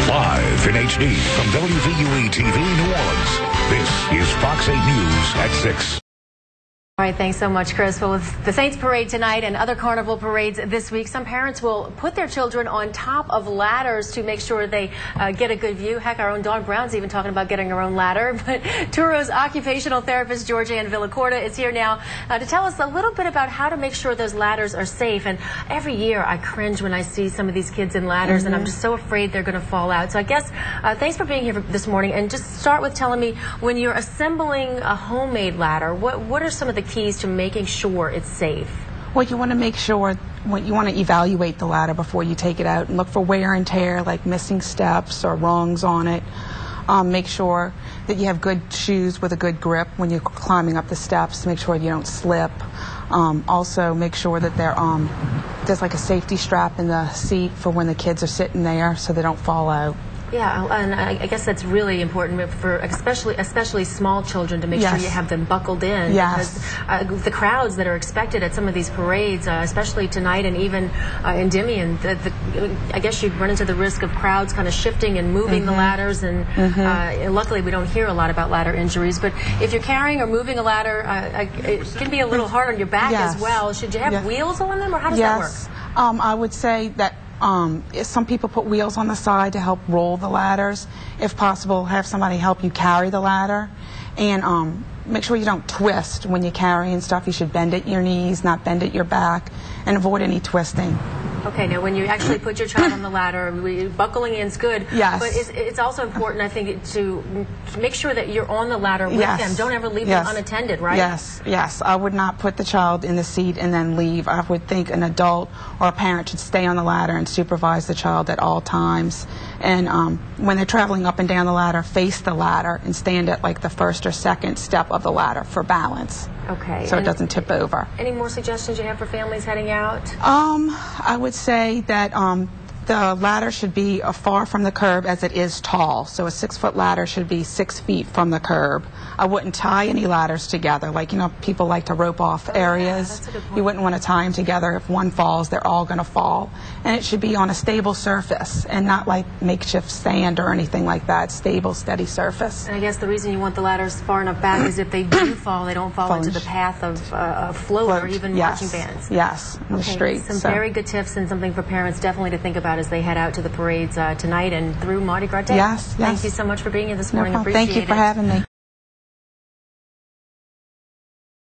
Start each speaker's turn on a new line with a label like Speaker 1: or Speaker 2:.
Speaker 1: Live in HD from WVUE TV New Orleans, this is Fox 8 News at 6.
Speaker 2: All right, thanks so much, Chris. Well, with the Saints Parade tonight and other carnival parades this week, some parents will put their children on top of ladders to make sure they get a good view. Heck, our own Dawn Brown's even talking about getting her own ladder. But Touro's occupational therapist, Georgeann Villacorta, is here now to tell us a little bit about how to make sure those ladders are safe. And every year I cringe when I see some of these kids in ladders, and I'm just so afraid they're going to fall out. So I guess thanks for being here this morning. And just start with telling me, when you're assembling a homemade ladder, what are some of the keys to making sure it's safe?
Speaker 3: Well, you want to make sure, you want to evaluate the ladder before you take it out and look for wear and tear, like missing steps or rungs on it. Make sure that you have good shoes with a good grip when you're climbing up the steps. Make sure you don't slip. Also, make sure that there's like a safety strap in the seat for when the kids are sitting there so they don't fall out.
Speaker 2: Yeah, and I guess that's really important for especially small children, to make sure you have them buckled in.
Speaker 3: Yes.
Speaker 2: Because the crowds that are expected at some of these parades, especially tonight and even in Endymion, I guess you'd run into the risk of crowds kind of shifting and moving the ladders. And luckily we don't hear a lot about ladder injuries. But if you're carrying or moving a ladder, it can be a little hard on your back as well. Should you have wheels on them, or how does that work?
Speaker 3: I would say that some people put wheels on the side to help roll the ladders. If possible, have somebody help you carry the ladder. And make sure you don't twist when you're carrying stuff. You should bend at your knees, not bend at your back, and avoid any twisting.
Speaker 2: Okay, now when you actually put your child on the ladder, buckling in is good.
Speaker 3: Yes.
Speaker 2: But it's also important, I think, to make sure that you're on the ladder with them. Don't ever leave them unattended, right?
Speaker 3: Yes. I would not put the child in the seat and then leave. I would think an adult or a parent should stay on the ladder and supervise the child at all times. And when they're traveling up and down the ladder, face the ladder and stand at like the first or second step of the ladder for balance.
Speaker 2: Okay.
Speaker 3: So it doesn't tip over.
Speaker 2: Any more suggestions you have for families heading out?
Speaker 3: I would say that the ladder should be far from the curb as it is tall. So a 6-foot ladder should be 6 feet from the curb. I wouldn't tie any ladders together. Like, people like to rope off areas.
Speaker 2: That's a good point.
Speaker 3: You wouldn't want to tie them together. If one falls, they're all going to fall. And it should be on a stable surface and not like makeshift sand or anything like that. Stable, steady surface.
Speaker 2: And I guess the reason you want the ladders far enough back is if they do fall, they don't fall into the path of a float or even marching bands.
Speaker 3: Yes, in the street.
Speaker 2: Some very good tips and something for parents definitely to think about as they head out to the parades tonight and through Mardi Gras Day.
Speaker 3: Yes.
Speaker 2: Thank you so much for being here this morning. Appreciate it.
Speaker 3: Thank you for having me.